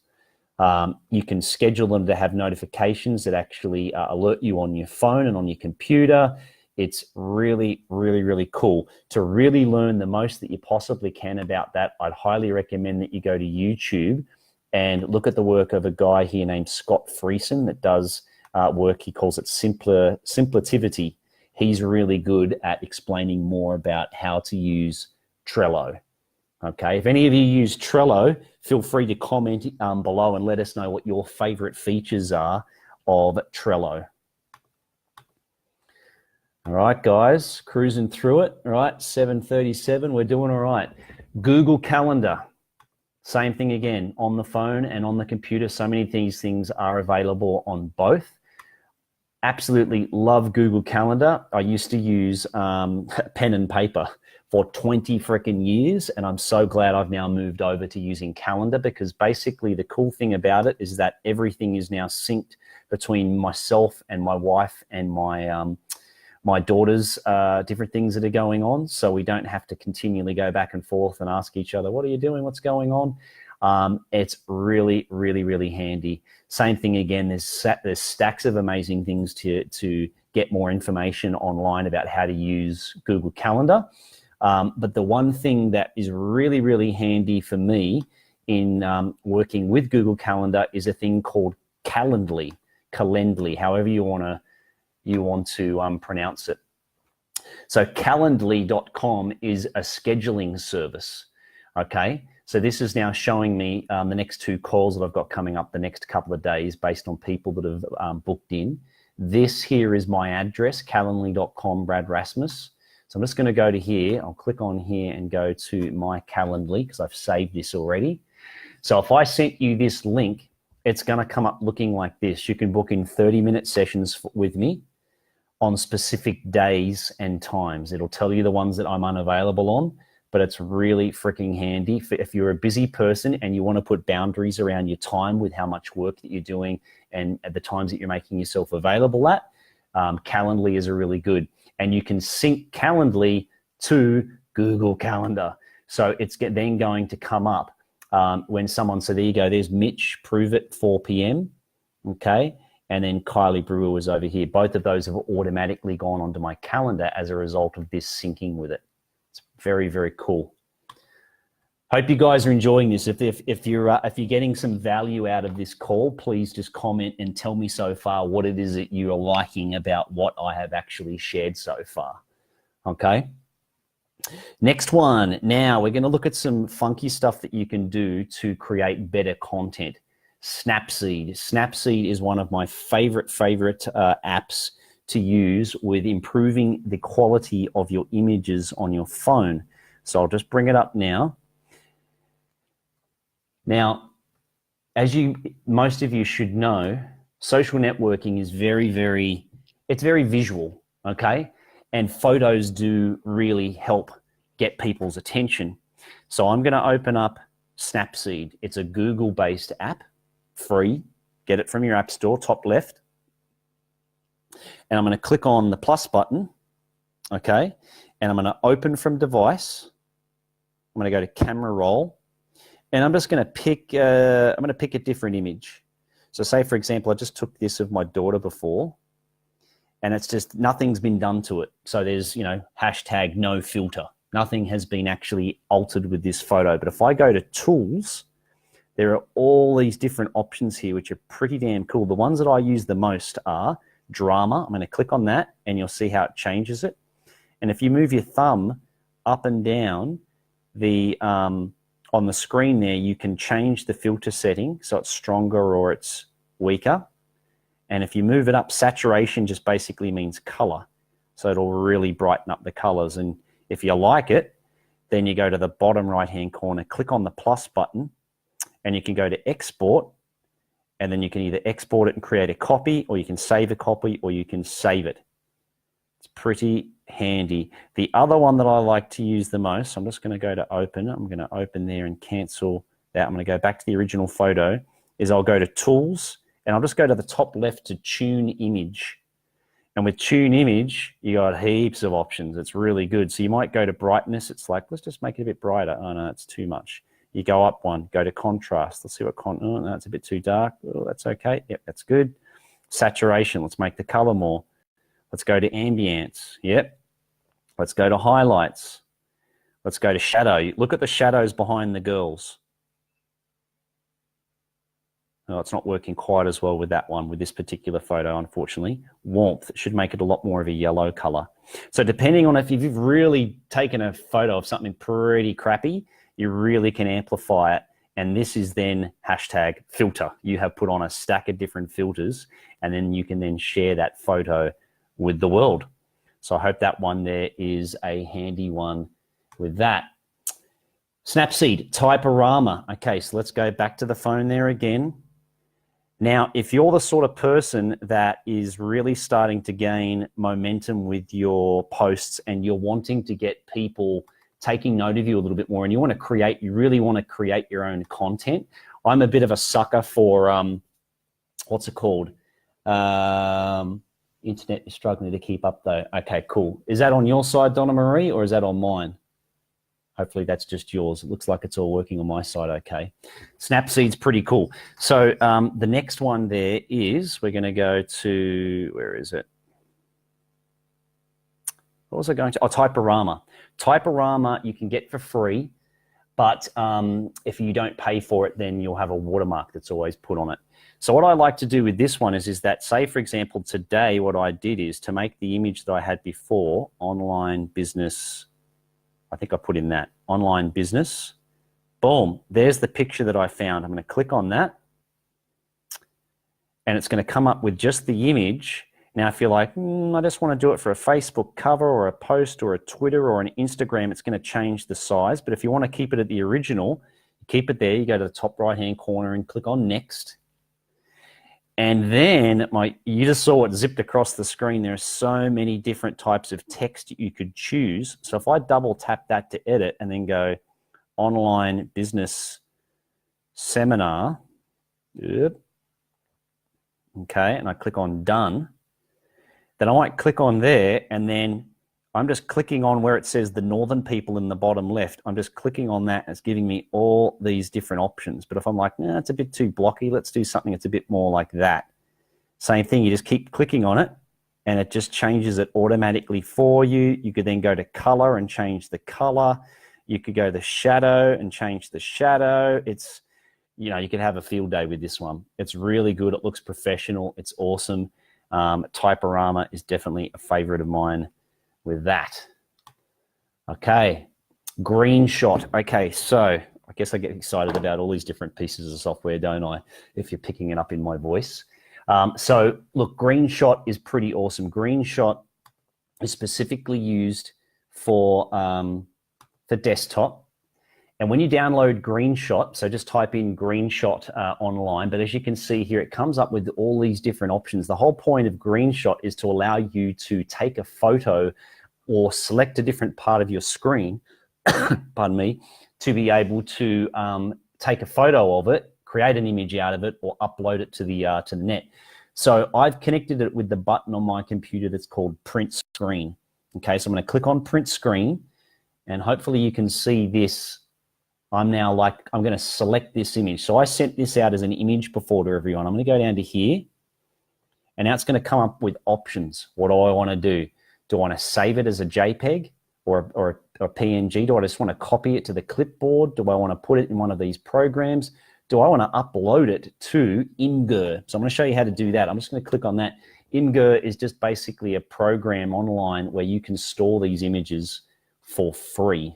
You can schedule them to have notifications that actually alert you on your phone and on your computer. It's really, really, really cool. To really learn the most that you possibly can about that, I'd highly recommend that you go to YouTube and look at the work of a guy here named Scott Friesen that does work. He calls it Simplitivity. He's really good at explaining more about how to use Trello. Okay, if any of you use Trello, feel free to comment below and let us know what your favorite features are of Trello. All right, guys, cruising through it. All right, 7:37, we're doing all right. Google Calendar, same thing again, on the phone and on the computer. So many of these things are available on both. Absolutely love Google Calendar. I used to use pen and paper for 20 freaking years, and I'm so glad I've now moved over to using Calendar, because basically the cool thing about it is that everything is now synced between myself and my wife and my daughter's different things that are going on. So we don't have to continually go back and forth and ask each other, what are you doing? What's going on? It's really, really, really handy. Same thing again, there's stacks of amazing things to get more information online about how to use Google Calendar. But the one thing that is really, really handy for me in working with Google Calendar is a thing called Calendly, however you want to pronounce it. So calendly.com is a scheduling service, okay? So this is now showing me the next 2 calls that I've got coming up the next couple of days based on people that have booked in. This here is my address, calendly.com, Brad Rasmus. So I'm just going to go to here. I'll click on here and go to my Calendly because I've saved this already. So if I sent you this link, it's going to come up looking like this. You can book in 30-minute sessions with me on specific days and times. It'll tell you the ones that I'm unavailable on, but it's really freaking handy if you're a busy person and you want to put boundaries around your time with how much work that you're doing and at the times that you're making yourself available at. Calendly is a really good, and you can sync Calendly to Google Calendar. So it's then going to come up when someone, so there you go, there's Mitch, prove it, 4 p.m. Okay. And then Kylie Brewer was over here. Both of those have automatically gone onto my calendar as a result of this syncing with it. It's very, very cool. Hope you guys are enjoying this. If you're getting some value out of this call, please just comment and tell me so far what it is that you are liking about what I have actually shared so far. Okay. Next one. Now we're going to look at some funky stuff that you can do to create better content. Snapseed. Snapseed is one of my favorite apps to use with improving the quality of your images on your phone. So I'll just bring it up now. Now, as most of you should know, social networking is it's very visual, okay? And photos do really help get people's attention. So I'm going to open up Snapseed. It's a Google-based app. Free, get it from your app store, top left. And I'm going to click on the plus button, okay? And I'm going to open from device. I'm going to go to camera roll, and I'm just going to pick. I'm going to pick a different image. So, say for example, I just took this of my daughter before, and it's just nothing's been done to it. So there's hashtag no filter. Nothing has been actually altered with this photo. But if I go to tools, there are all these different options here, which are pretty damn cool. The ones that I use the most are drama. I'm going to click on that, and you'll see how it changes it. And if you move your thumb up and down on the screen there, you can change the filter setting so it's stronger or it's weaker. And if you move it up, saturation just basically means color. So it'll really brighten up the colors. And if you like it, then you go to the bottom right-hand corner, click on the plus button, and you can go to export, and then you can either export it and create a copy, or you can save a copy, or you can save it. It's pretty handy. The other one that I like to use the most, I'm just going to go to open. I'm going to open there and cancel that. I'm going to go back to the original photo, is I'll go to tools, and I'll just go to the top left to tune image. And with tune image, you got heaps of options. It's really good. So you might go to brightness. It's like, let's just make it a bit brighter. Oh no, it's too much. You go up one, go to contrast. Let's see what oh, no, it's a bit too dark. Oh, that's okay. Yep, that's good. Saturation, let's make the color more. Let's go to ambience. Yep. Let's go to highlights. Let's go to shadow. Look at the shadows behind the girls. No, it's not working quite as well with that one, with this particular photo, unfortunately. Warmth, it should make it a lot more of a yellow color. So depending on if you've really taken a photo of something pretty crappy, you really can amplify it And this is then hashtag filter. You have put on a stack of different filters, and then you can then share that photo with the world. So I hope that one there is a handy one with that. Snapseed, Typorama. Okay, so let's go back to the phone there again. Now, if you're the sort of person that is really starting to gain momentum with your posts and you're wanting to get people taking note of you a little bit more and you really want to create your own content, I'm a bit of a sucker for, what's it called? Internet is struggling to keep up though. Okay, cool. Is that on your side, Donna Marie, or is that on mine? Hopefully that's just yours. It looks like it's all working on my side okay. Snapseed's pretty cool. So the next one there is, we're going to go to, where is it? What was I going to? Oh, Typorama. Typorama you can get for free, but if you don't pay for it, then you'll have a watermark that's always put on it. So what I like to do with this one is that, say, for example, today what I did is to make the image that I had before, online business, I think I put in that, online business. Boom, there's the picture that I found. I'm going to click on that. And it's going to come up with just the image. Now, if you're like, I just want to do it for a Facebook cover or a post or a Twitter or an Instagram, it's going to change the size. But if you want to keep it at the original, keep it there. You go to the top right-hand corner and click on Next. And then you just saw it zipped across the screen. There are so many different types of text you could choose. So if I double tap that to edit and then go online business seminar, yep. Okay, and I click on done, then I might click on there and then I'm just clicking on where it says the northern people in the bottom left. I'm just clicking on that. It's giving me all these different options. But if I'm like, nah, it's a bit too blocky, let's do something that's a bit more like that. Same thing, you just keep clicking on it and it just changes it automatically for you. You could then go to color and change the color. You could go to shadow and change the shadow. It's, you could have a field day with this one. It's really good. It looks professional. It's awesome. Typorama is definitely a favorite of mine with that. Okay, Greenshot. Okay, so I guess I get excited about all these different pieces of software, don't I? If you're picking it up in my voice. So look, Greenshot is pretty awesome. Greenshot is specifically used for desktop. And when you download Greenshot, so just type in Greenshot online, but as you can see here, it comes up with all these different options. The whole point of Greenshot is to allow you to take a photo or select a different part of your screen, pardon me, to be able to take a photo of it, create an image out of it, or upload it to the net. So I've connected it with the button on my computer that's called Print Screen. Okay, so I'm going to click on Print Screen, and hopefully you can see this. I'm going to select this image. So I sent this out as an image before to everyone. I'm going to go down to here, and now it's going to come up with options. What do I want to do? Do I want to save it as a JPEG or a PNG? Do I just want to copy it to the clipboard? Do I want to put it in one of these programs? Do I want to upload it to Imgur? So I'm going to show you how to do that. I'm just going to click on that. Imgur is just basically a program online where you can store these images for free.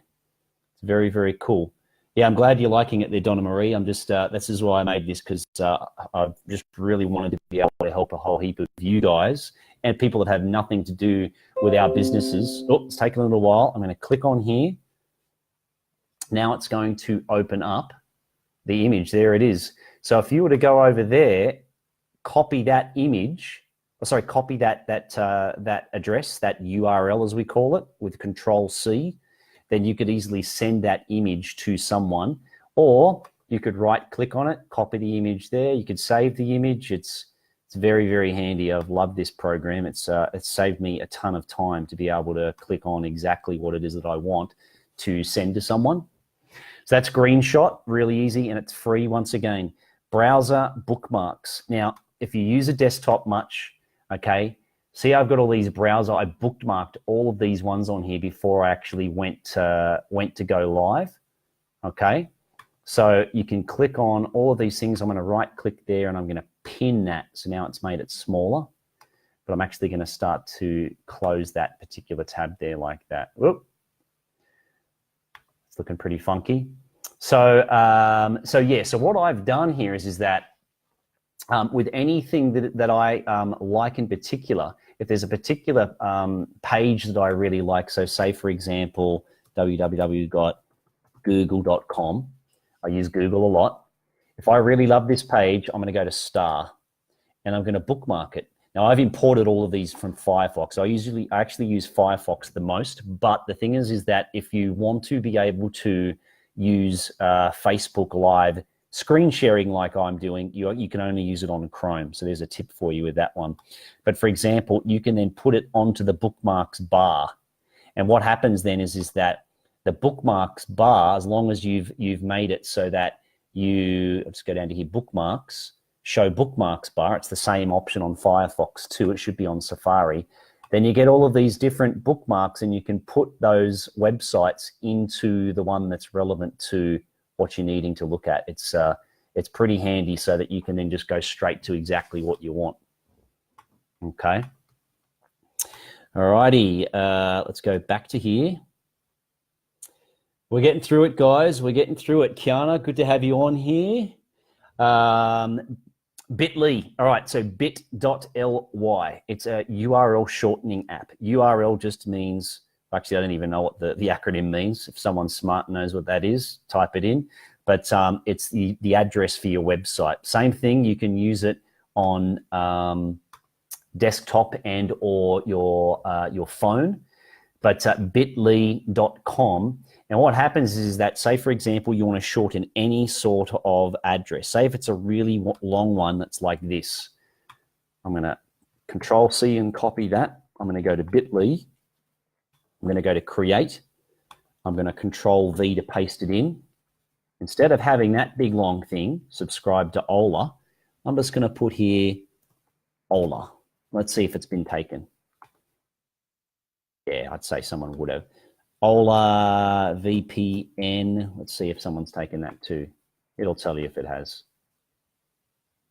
It's very, very cool. Yeah, I'm glad you're liking it there, Donna Marie. I'm just, this is why I made this, because I just really wanted to be able to help a whole heap of you guys and people that have nothing to do with our businesses. Oh, it's taken a little while. I'm going to click on here. Now it's going to open up the image. There it is. So if you were to go over there, copy that image, copy that address, that URL as we call it, with Control-C, then you could easily send that image to someone, or you could right-click on it, copy the image there. You could save the image. It's very, very handy. I've loved this program. It's saved me a ton of time to be able to click on exactly what it is that I want to send to someone. So that's Greenshot, really easy, and it's free once again. Browser Bookmarks. Now, if you use a desktop much, okay, see, I've got all these browser. I bookmarked all of these ones on here before I actually went to go live. Okay, so you can click on all of these things. I'm going to right-click there, and I'm going to pin that. So now it's made it smaller, but I'm actually going to start to close that particular tab there like that. Whoop. It's looking pretty funky. So what I've done here is that with anything that I like in particular, if there's a particular page that I really like, so say for example, www.google.com, I use Google a lot. If I really love this page, I'm going to go to star and I'm going to bookmark it. Now I've imported all of these from Firefox. I actually use Firefox the most, but the thing is that if you want to be able to use Facebook Live screen sharing like I'm doing, you can only use it on Chrome. So there's a tip for you with that one. But for example, you can then put it onto the bookmarks bar. And what happens then is that the bookmarks bar, as long as you've made it so that let's go down to here, bookmarks, show bookmarks bar. It's the same option on Firefox too. It should be on Safari. Then you get all of these different bookmarks and you can put those websites into the one that's relevant to what you're needing to look at. It's pretty handy so that you can then just go straight to exactly what you want. Okay. Alrighty, let's go back to here. We're getting through it, guys. We're getting through it. Kiana, good to have you on here. Bitly. All right, so bit.ly. It's a URL shortening app. URL just means, actually, I don't even know what the acronym means. If someone's smart and knows what that is, type it in. But it's the address for your website. Same thing, you can use it on desktop and or your phone. But bit.ly.com. And what happens is that, say, for example, you want to shorten any sort of address. Say if it's a really long one that's like this. I'm going to Control-C and copy that. I'm going to go to bit.ly. I'm going to go to create. I'm going to Control-V to paste it in. Instead of having that big long thing, subscribe to Ola, I'm just going to put here Ola. Let's see if it's been taken. Yeah, I'd say someone would have. Ola VPN. Let's see if someone's taken that too. It'll tell you if it has.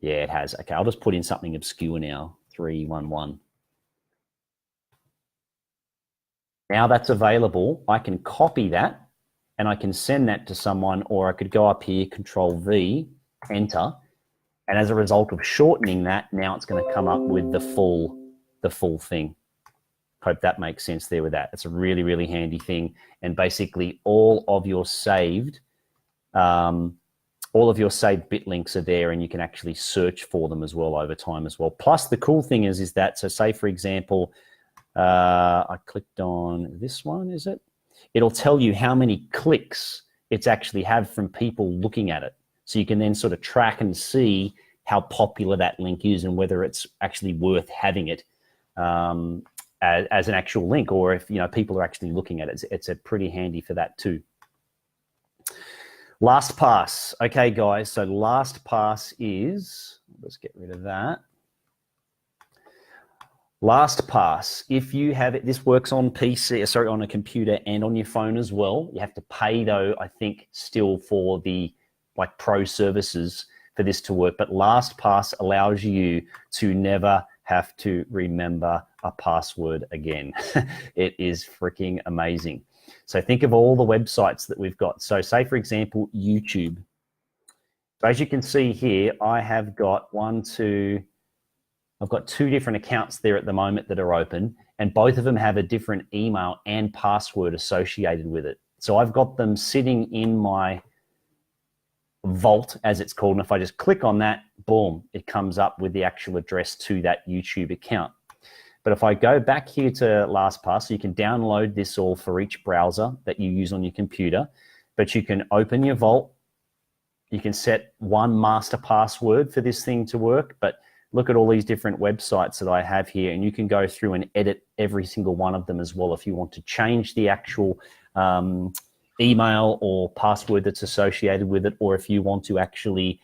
Yeah, it has. Okay, I'll just put in something obscure now. 311. Now that's available. I can copy that and I can send that to someone, or I could go up here, Control-V, enter. And as a result of shortening that, now it's going to come up with the full thing. Hope that makes sense there with that. It's a really, really handy thing. And basically all of your saved bit links are there, and you can actually search for them as well over time as well. Plus the cool thing is that, so say for example, I clicked on this one, is it? It'll tell you how many clicks it's actually had from people looking at it. So you can then sort of track and see how popular that link is and whether it's actually worth having it as an actual link, or if people are actually looking at it. It's a pretty handy for that too. LastPass. Okay, guys, so LastPass is, let's get rid of that. LastPass, if you have it, this works on on a computer and on your phone as well. You have to pay though, I think, still for the pro services for this to work. But LastPass allows you to never have to remember a password again. It is freaking amazing. So think of all the websites that we've got. So say, for example, YouTube. So as you can see here, I have got I've got 2 different accounts there at the moment that are open, and both of them have a different email and password associated with it. So I've got them sitting in my vault, as it's called, and if I just click on that, boom, it comes up with the actual address to that YouTube account. But if I go back here to LastPass, you can download this all for each browser that you use on your computer, but you can open your vault, you can set one master password for this thing to work, but look at all these different websites that I have here, and you can go through and edit every single one of them as well if you want to change the actual email or password that's associated with it, or if you want to actually,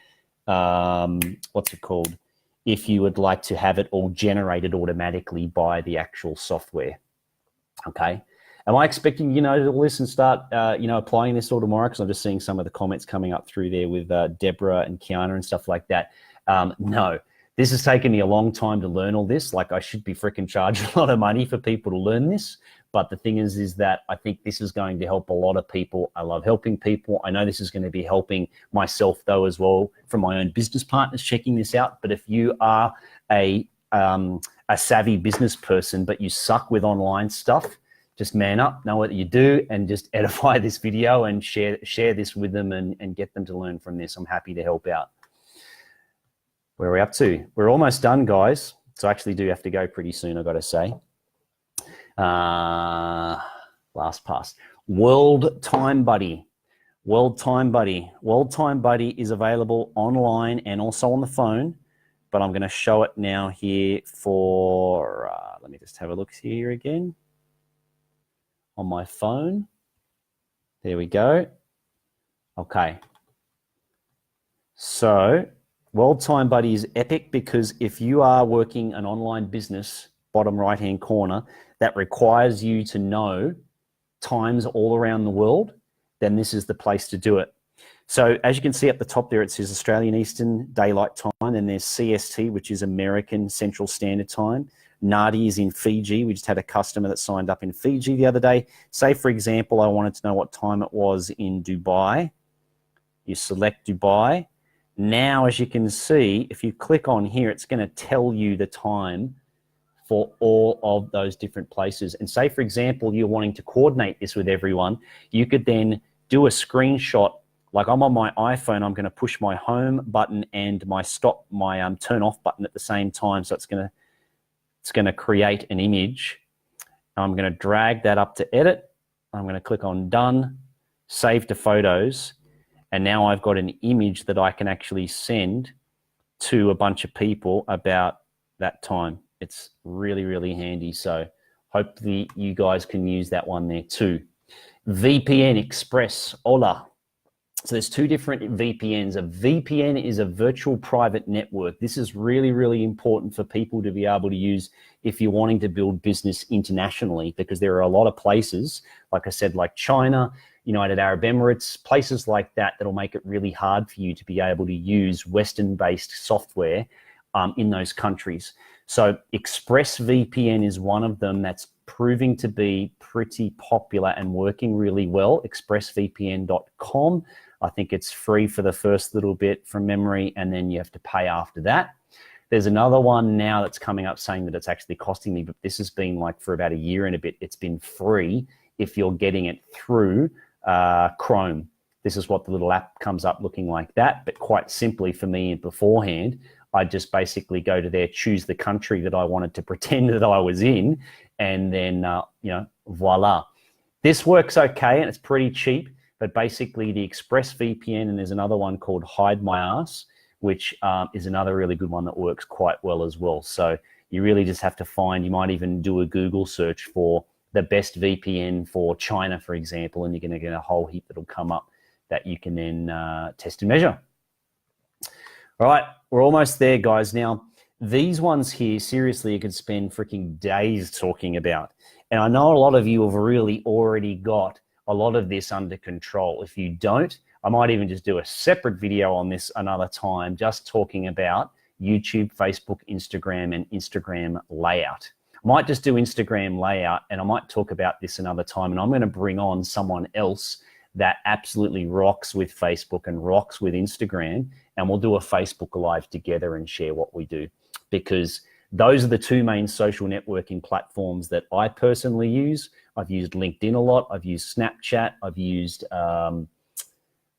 what's it called? If you would like to have it all generated automatically by the actual software. Okay. Am I expecting, to listen, start, applying this all tomorrow? Because I'm just seeing some of the comments coming up through there with Deborah and Kiana and stuff like that. No, This has taken me a long time to learn all this. Like, I should be freaking charging a lot of money for people to learn this. But the thing is that I think this is going to help a lot of people. I love helping people. I know this is going to be helping myself though as well, from my own business partners checking this out. But if you are a savvy business person, but you suck with online stuff, just man up, know what you do, and just edify this video and share this with them and get them to learn from this. I'm happy to help out. Where are we up to? We're almost done, guys. So I actually do have to go pretty soon, I've got to say. LastPass. World Time Buddy. World Time Buddy. World Time Buddy is available online and also on the phone, but I'm going to show it now here for, let me just have a look here again. On my phone. There we go. Okay. So World Time Buddy is epic because if you are working an online business, bottom right-hand corner, that requires you to know times all around the world, then this is the place to do it. So as you can see up the top there, it says Australian Eastern Daylight Time, and there's CST, which is American Central Standard Time. NADI is in Fiji. We just had a customer that signed up in Fiji the other day. Say, for example, I wanted to know what time it was in Dubai. You select Dubai. Now, as you can see, if you click on here, it's going to tell you the time for all of those different places. And say, for example, you're wanting to coordinate this with everyone, you could then do a screenshot. Like, I'm on my iPhone, I'm going to push my home button and my turn off button at the same time. So it's going to create an image. I'm going to drag that up to edit. I'm going to click on done, save to photos. And now I've got an image that I can actually send to a bunch of people about that time. It's really, really handy. So hopefully you guys can use that one there too. VPN Express, hola. So there's two different VPNs. A VPN is a virtual private network. This is really, really important for people to be able to use if you're wanting to build business internationally, because there are a lot of places, like I said, like China, United Arab Emirates, places like that, that'll make it really hard for you to be able to use Western-based software in those countries. So ExpressVPN is one of them that's proving to be pretty popular and working really well. ExpressVPN.com. I think it's free for the first little bit from memory, and then you have to pay after that. There's another one now that's coming up saying that it's actually costing me, but this has been like for about a year and a bit. It's been free if you're getting it through Chrome. This is what the little app comes up looking like that, but quite simply for me beforehand, I just basically go to there, choose the country that I wanted to pretend that I was in, and then, voila. This works okay, and it's pretty cheap, but basically the ExpressVPN, and there's another one called Hide My Ass, which is another really good one that works quite well as well. So you really just have to find, you might even do a Google search for the best VPN for China, for example, and you're going to get a whole heap that'll come up that you can then test and measure. All right, we're almost there, guys. Now, these ones here, seriously, you could spend freaking days talking about. And I know a lot of you have really already got a lot of this under control. If you don't, I might even just do a separate video on this another time, just talking about YouTube, Facebook, Instagram, and Instagram layout. I might just do Instagram layout, and I might talk about this another time, and I'm going to bring on someone else that absolutely rocks with Facebook and rocks with Instagram, and we'll do a Facebook Live together and share what we do, because those are the two main social networking platforms that I personally use. I've used LinkedIn a lot. I've used Snapchat. I've used, what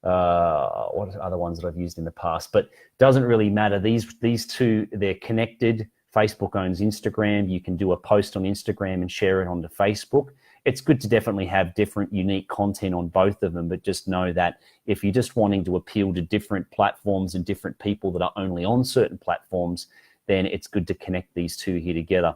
are other ones that I've used in the past? But it doesn't really matter. These two, they're connected. Facebook owns Instagram. You can do a post on Instagram and share it onto Facebook. It's good to definitely have different unique content on both of them, but just know that if you're just wanting to appeal to different platforms and different people that are only on certain platforms, then it's good to connect these two here together.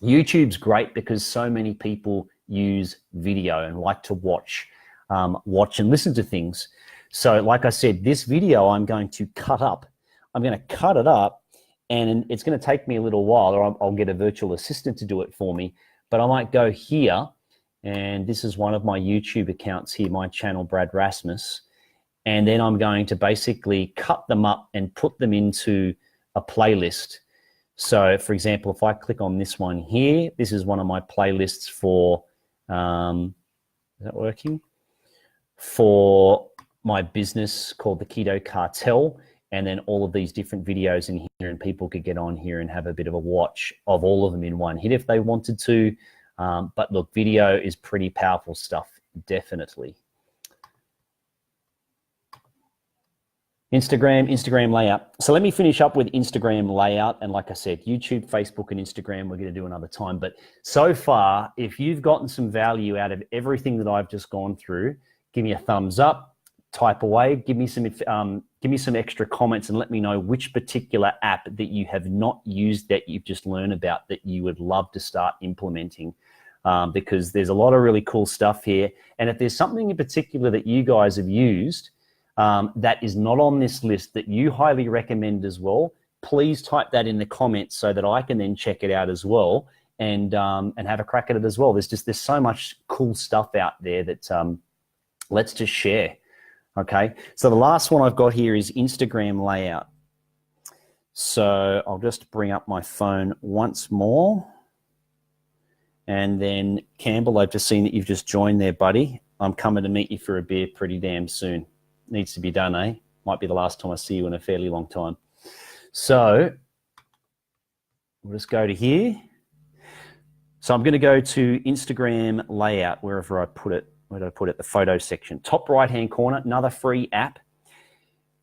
YouTube's great because so many people use video and like to watch and listen to things. So like I said, this video I'm going to cut up. I'm going to cut it up, and it's going to take me a little while, or I'll get a virtual assistant to do it for me. But I might go here, and this is one of my YouTube accounts here, my channel, Brad Rasmus. And then I'm going to basically cut them up and put them into a playlist. So for example, if I click on this one here, this is one of my playlists for, is that working? For my business called the Keto Cartel, and then all of these different videos in here, and people could get on here and have a bit of a watch of all of them in one hit if they wanted to. But look, video is pretty powerful stuff, definitely. Instagram layout. So let me finish up with Instagram layout. And like I said, YouTube, Facebook, and Instagram, we're going to do another time. But so far, if you've gotten some value out of everything that I've just gone through, give me a thumbs up, type away, give me some extra comments, and let me know which particular app that you have not used that you've just learned about that you would love to start implementing. Because there's a lot of really cool stuff here. And if there's something in particular that you guys have used that is not on this list that you highly recommend as well, please type that in the comments so that I can then check it out as well and have a crack at it as well. There's so much cool stuff out there that let's just share. Okay, so the last one I've got here is Instagram layout. So I'll just bring up my phone once more. And then Campbell, I've just seen that you've just joined there, buddy. I'm coming to meet you for a beer pretty damn soon. Needs to be done, eh? Might be the last time I see you in a fairly long time. So we'll just go to here. So I'm going to go to Instagram layout, wherever I put it. Where did I put it? The photo section. Top right-hand corner, another free app.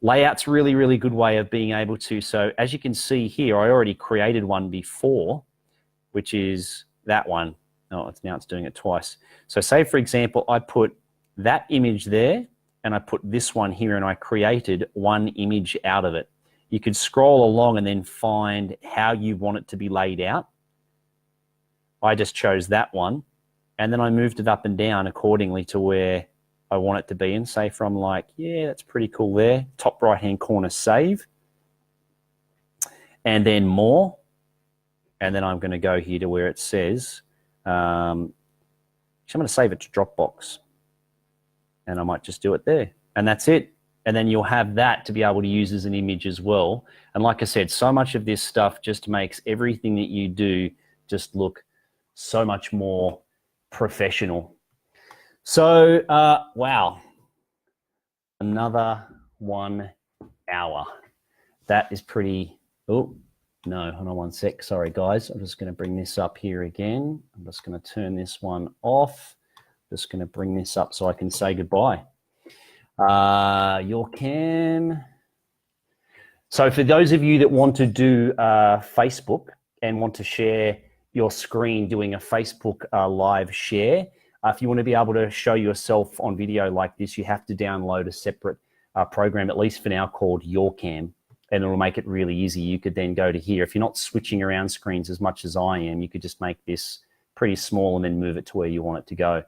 Layout's really, really good way of being able to. So as you can see here, I already created one before, which is that one. Oh, now it's doing it twice. So say, for example, I put that image there, and I put this one here, and I created one image out of it. You could scroll along and then find how you want it to be laid out. I just chose that one, and then I moved it up and down accordingly to where I want it to be. And say from like, yeah, that's pretty cool there. Top right-hand corner, save. And then more. And then I'm going to go here to where it says, I'm going to save it to Dropbox. And I might just do it there. And that's it. And then you'll have that to be able to use as an image as well. And like I said, so much of this stuff just makes everything that you do just look so much more professional. So, wow. Another 1 hour. That is pretty, oh, no, hold on one sec. Sorry, guys. I'm just going to bring this up here again. I'm just going to turn this one off. Just going to bring this up so I can say goodbye. Your cam. So for those of you that want to do Facebook and want to share your screen doing a Facebook live share, if you want to be able to show yourself on video like this, you have to download a separate program, at least for now, called Your Cam, and it'll make it really easy. You could then go to here. If you're not switching around screens as much as I am, you could just make this pretty small and then move it to where you want it to go.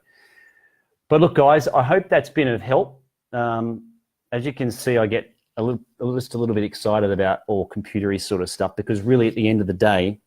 But look, guys, I hope that's been of help. As you can see, I get just a little bit excited about all computery sort of stuff, because really at the end of the day,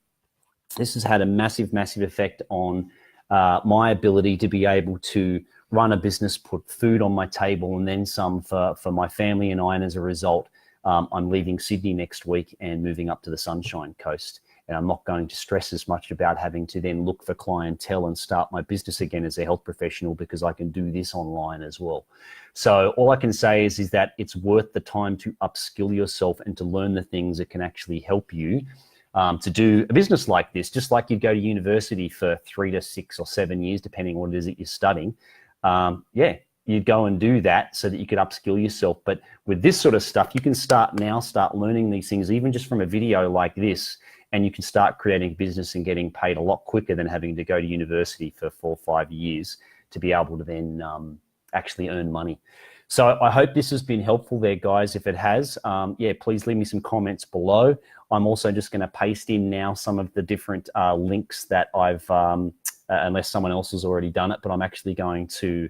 this has had a massive, massive effect on my ability to be able to run a business, put food on my table, and then some for my family and I. And as a result, I'm leaving Sydney next week and moving up to the Sunshine Coast. And I'm not going to stress as much about having to then look for clientele and start my business again as a health professional, because I can do this online as well. So all I can say is that it's worth the time to upskill yourself and to learn the things that can actually help you to do a business like this, just like you go to university for 3 to 6 or 7 years, depending on what it is that you're studying. Yeah, you go and do that so that you could upskill yourself. But with this sort of stuff, you can start learning these things, even just from a video like this, and you can start creating a business and getting paid a lot quicker than having to go to university for 4 or 5 years to be able to then actually earn money. So I hope this has been helpful there, guys. If it has, yeah, please leave me some comments below. I'm also just going to paste in now some of the different links that I've, unless someone else has already done it, but I'm actually going to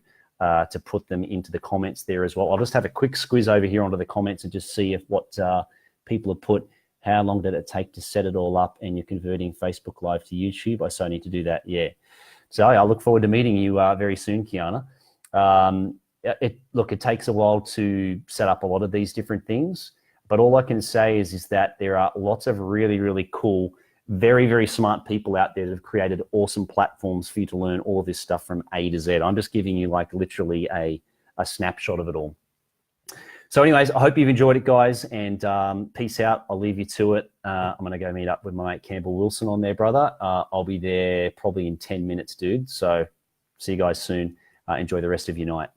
put them into the comments there as well. I'll just have a quick squeeze over here onto the comments and just see if what people have put. How long did it take to set it all up? And you're converting Facebook Live to YouTube. I so need to do that, yeah. So I look forward to meeting you very soon, Kiana. Look, it takes a while to set up a lot of these different things. But all I can say is that there are lots of really, really cool, very, very smart people out there that have created awesome platforms for you to learn all of this stuff from A to Z. I'm just giving you like literally a snapshot of it all. So anyways, I hope you've enjoyed it, guys, and peace out. I'll leave you to it. I'm going to go meet up with my mate Campbell Wilson on there, brother. I'll be there probably in 10 minutes, dude. So see you guys soon. Enjoy the rest of your night.